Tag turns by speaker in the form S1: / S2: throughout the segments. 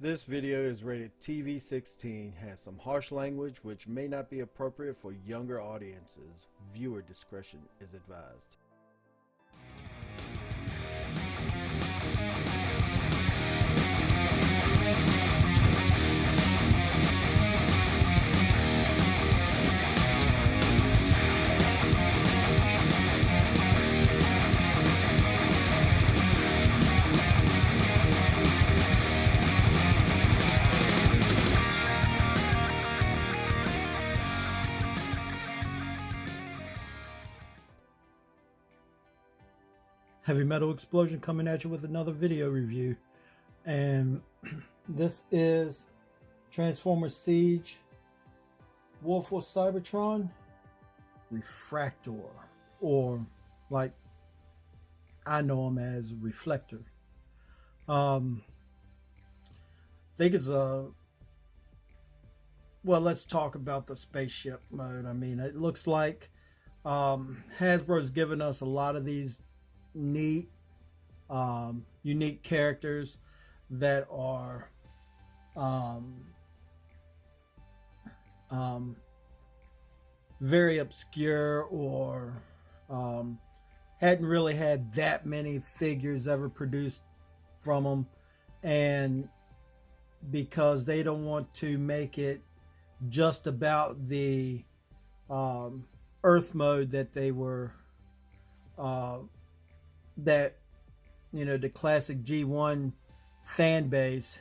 S1: This video is rated TV 16, has some harsh language which may not be appropriate for younger audiences. Viewer discretion is advised.
S2: Heavy Metal Explosion coming at you with another video review, and this is Transformers Siege War for Cybertron Refraktor, or like I know him as Reflector. I think it's let's talk about the spaceship mode. I mean, it looks like Hasbro's given us a lot of these neat, unique characters that are very obscure, or hadn't really had that many figures ever produced from them, and because they don't want to make it just about the Earth mode that they were that the classic G1 fan base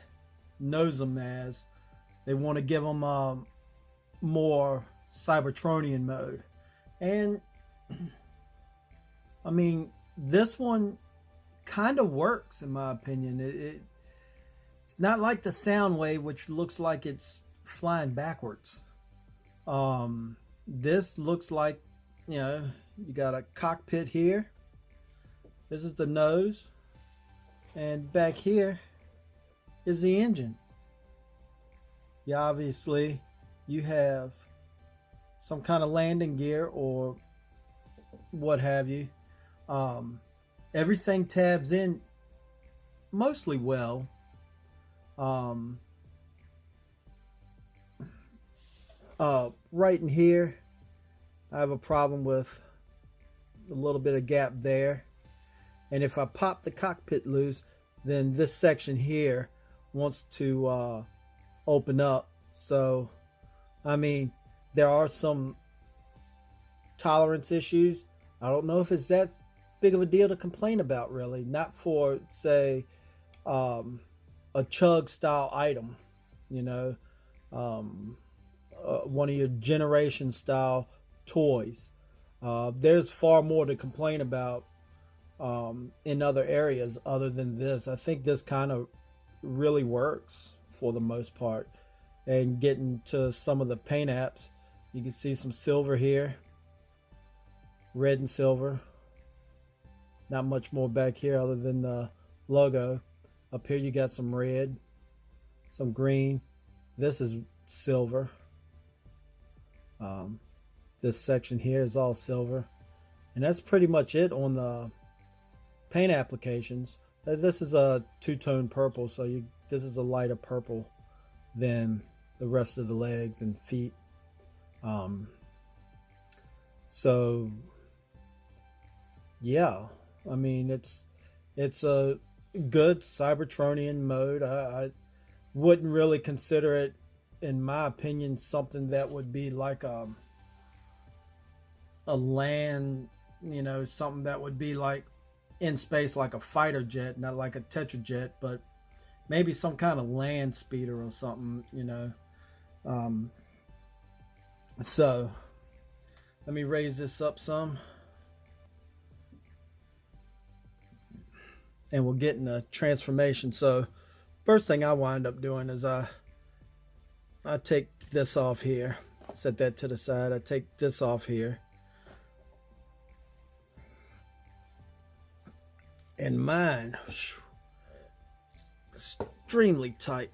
S2: knows them as. They want to give them more Cybertronian mode, and I mean, this one kind of works in my opinion. It's not like the Soundwave, which looks like it's flying backwards. This looks like, you got a cockpit here. This is the nose, and back here is the engine. Yeah, obviously you have some kind of landing gear or what have you. Everything tabs in mostly well. Right in here, I have a problem with a little bit of gap there. And if I pop the cockpit loose, then this section here wants to open up. So, I mean, there are some tolerance issues. I don't know if it's that big of a deal to complain about, really. Not for, say, a chug style item, one of your generation style toys. There's far more to complain about in other areas other than this. I think this kind of really works for the most part. And getting to some of the paint apps, you can see some silver here, red and silver. Not much more back here other than the logo. Up here you got some red, some green. This is silver. This section here is all silver, and that's pretty much it on the paint applications. This is a two-tone purple, so this is a lighter purple than the rest of the legs and feet. So yeah, I mean, it's a good Cybertronian mode. I wouldn't really consider it, in my opinion, something that would be like a land, something that would be like in space, like a fighter jet, not like a tetrajet, but maybe some kind of land speeder or something, so let me raise this up some, and we'll get in the transformation. So first thing I wind up doing is I take this off here, set that to the side. I take this off here, and mine, extremely tight.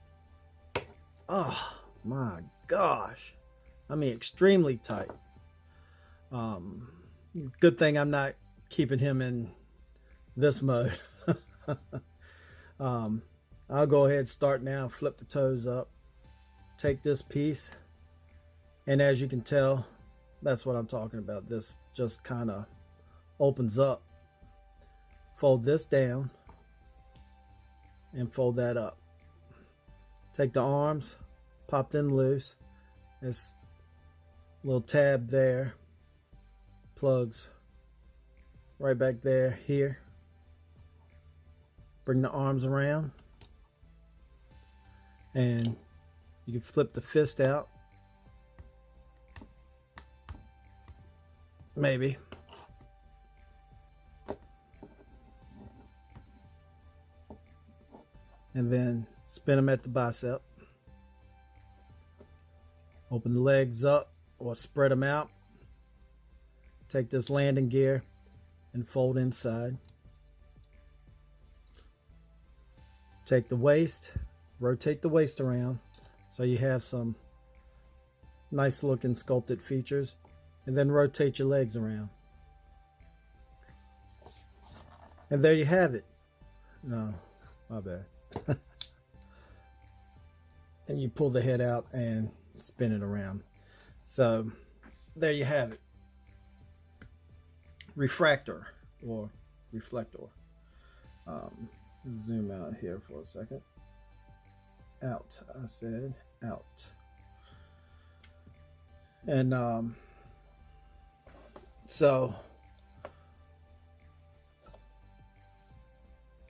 S2: Oh my gosh, I mean, extremely tight. Good thing I'm not keeping him in this mode. I'll go ahead and start now, flip the toes up, take this piece, and as you can tell, that's what I'm talking about. This just kind of opens up. Fold this down and fold that up. Take the arms, pop them loose. This little tab there plugs right back there here. Bring the arms around and you can flip the fist out. Maybe. And then spin them at the bicep. Open the legs up or spread them out. Take this landing gear and fold inside. Take the waist, rotate the waist around so you have some nice looking sculpted features, and then rotate your legs around. And there you have it. No, my bad. And you pull the head out and spin it around. So there you have it. Refraktor or reflector. Zoom out here for a second. Out, I said out. And so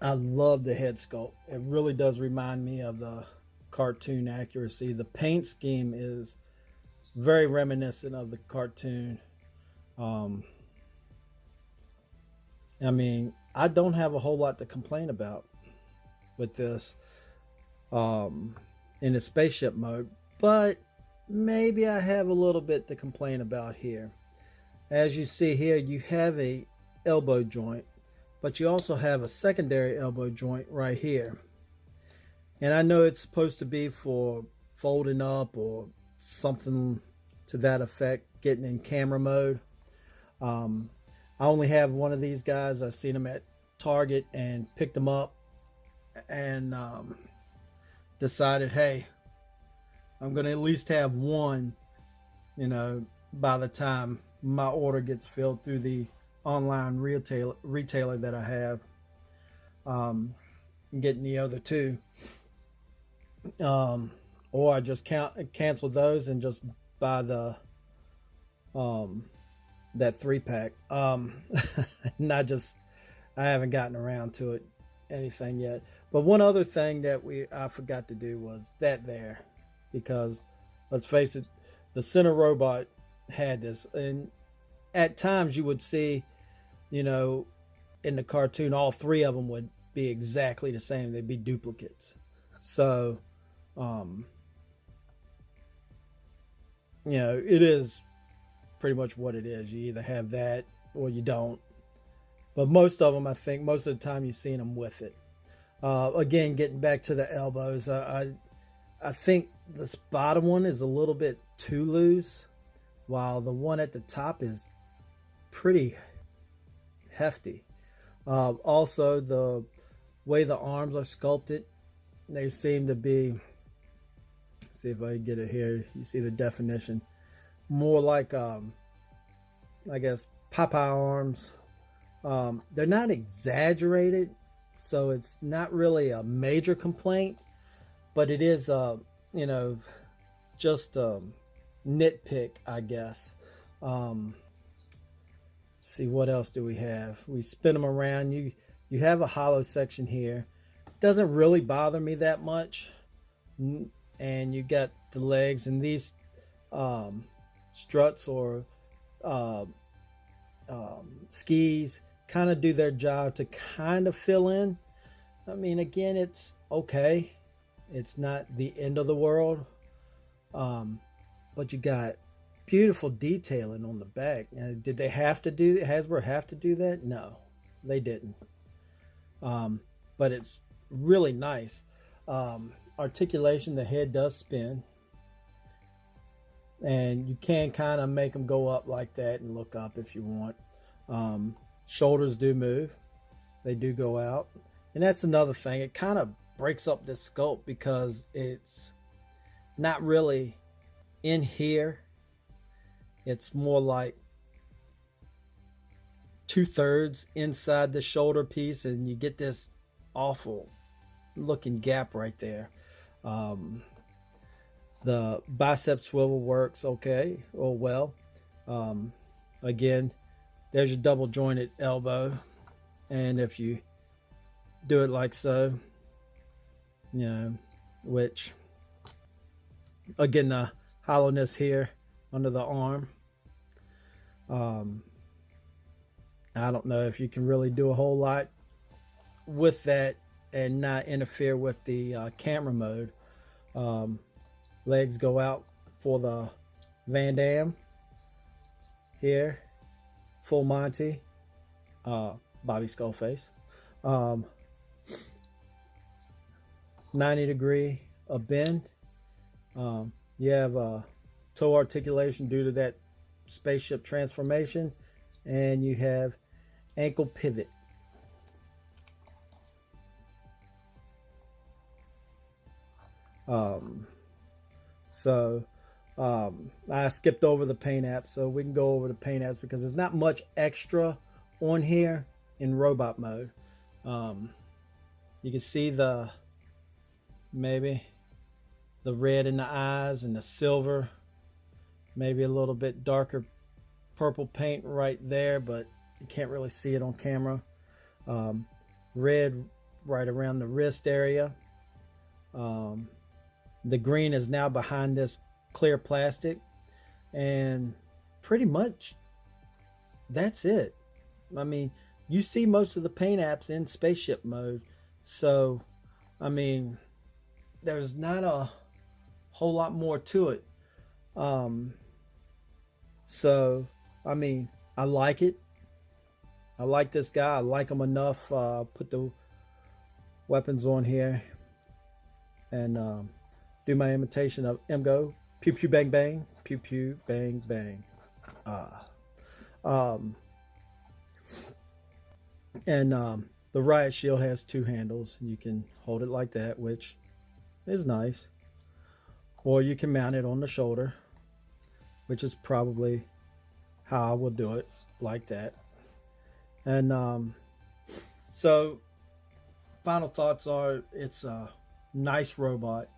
S2: I love the head sculpt. It really does remind me of the cartoon accuracy. The paint scheme is very reminiscent of the cartoon. I mean, I don't have a whole lot to complain about with this in the spaceship mode, but maybe I have a little bit to complain about here. As you see here, you have a elbow joint, but you also have a secondary elbow joint right here. And I know it's supposed to be for folding up or something to that effect, getting in camera mode. I only have one of these guys. I've seen them at Target and picked them up and decided, hey, I'm going to at least have one, by the time my order gets filled through the online retailer that I have. Getting the other two. Or I just cancel those and just buy the that 3-pack. I haven't gotten around to it anything yet. But one other thing that I forgot to do was that there, because let's face it, the center robot had this, and at times you would see, in the cartoon, all three of them would be exactly the same. They'd be duplicates. So, it is pretty much what it is. You either have that or you don't. But most of them, I think, most of the time you've seen them with it. Again, getting back to the elbows, I think this bottom one is a little bit too loose, while the one at the top is pretty hefty. Also, the way the arms are sculpted, they seem to be, let's see if I can get it here. You see the definition. More like, I guess, Popeye arms. They're not exaggerated, so it's not really a major complaint, but it is, just a nitpick, I guess. See, what else do we have? We spin them around. You have a hollow section here. Doesn't really bother me that much. And you got the legs, and these struts or skis kind of do their job to kind of fill in. I mean, again, it's okay. It's not the end of the world. But you got beautiful detailing on the back. Now, did they have to do Hasbro have to do that? No, they didn't. But it's really nice. Articulation, the head does spin. And you can kind of make them go up like that and look up if you want. Shoulders do move. They do go out. And that's another thing. It kind of breaks up this sculpt because it's not really in here. It's more like 2/3 inside the shoulder piece, and you get this awful looking gap right there. Um, the bicep swivel works okay or well. Um, Again, there's your double jointed elbow, and if you do it like so, which again, the hollowness here under the arm. I don't know if you can really do a whole lot with that and not interfere with the camera mode. Legs go out for the Van Damme here, full Monty, Bobby Skullface. 90-degree a bend. You have toe articulation due to that spaceship transformation, and you have ankle pivot. I skipped over the paint apps, so we can go over the paint apps because there's not much extra on here in robot mode. You can see maybe the red in the eyes and the silver, maybe a little bit darker purple paint right there, but you can't really see it on camera. Red right around the wrist area. The green is now behind this clear plastic, and pretty much that's it. I mean, you see most of the paint apps in spaceship mode, so I mean, there's not a whole lot more to it. So I mean, I like it. I like this guy. I like him enough. Put the weapons on here and do my imitation of Emgo. Pew pew bang bang. Pew pew bang bang. The riot shield has 2 handles. You can hold it like that, which is nice. Or you can mount it on the shoulder, which is probably how I will do it, like that. And so final thoughts are, it's a nice robot.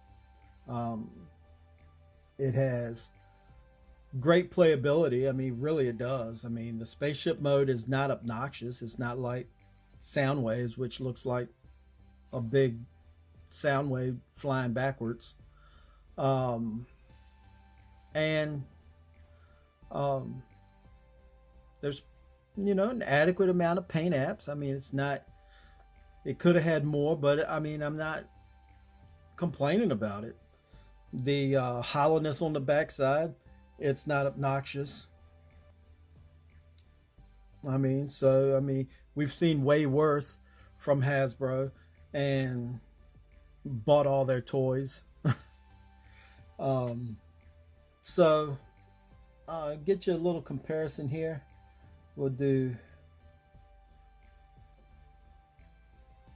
S2: It has great playability. I mean, really it does. I mean, the spaceship mode is not obnoxious. It's not like Soundwaves, which looks like a big sound wave flying backwards. There's an adequate amount of paint apps. I mean, it could have had more, but I mean, I'm not complaining about it. The hollowness on the backside, it's not obnoxious. I mean, we've seen way worse from Hasbro and bought all their toys. Get you a little comparison here. We'll do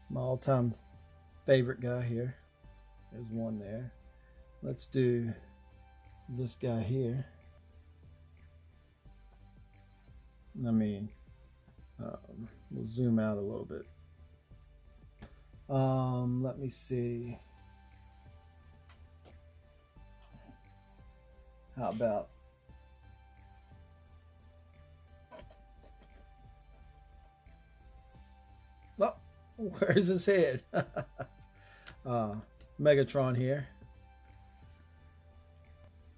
S2: my all-time favorite guy here. There's one there. Let's do this guy here. I mean, we'll zoom out a little bit. Let me see. How about where's his head? Megatron here.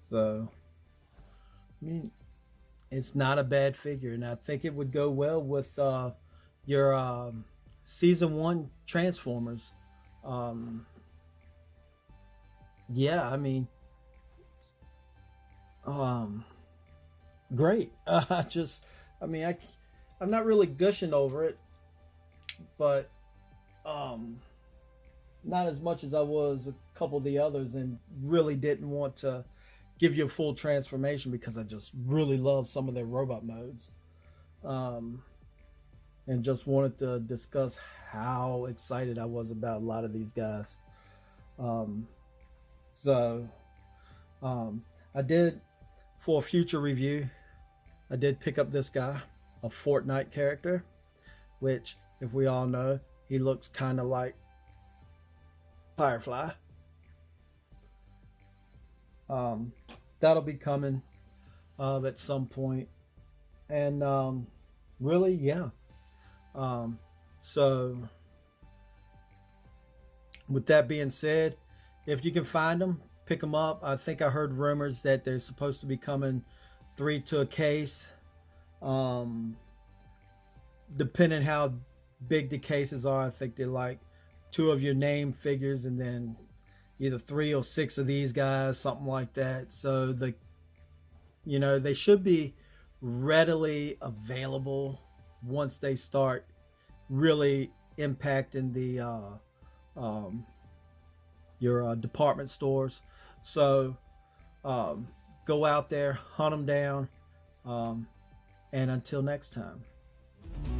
S2: So, I mean, it's not a bad figure, and I think it would go well with your season 1 Transformers. Yeah, I mean, great. I'm not really gushing over it, but not as much as I was a couple of the others, and really didn't want to give you a full transformation because I just really love some of their robot modes. and just wanted to discuss how excited I was about a lot of these guys. Um, so I did, for a future review, I did pick up this guy, a Fortnite character, which, if we all know, he looks kind of like Firefly. Um, that'll be coming at some point. And really, yeah. Um, so, with that being said, if you can find them, pick them up. I think I heard rumors that they're supposed to be coming 3 to a case. Um, Depending how big the cases are, I think they're like 2 of your name figures and then either 3 or 6 of these guys, something like that. So they should be readily available once they start really impacting the your department stores. So go out there, hunt them down, and until next time.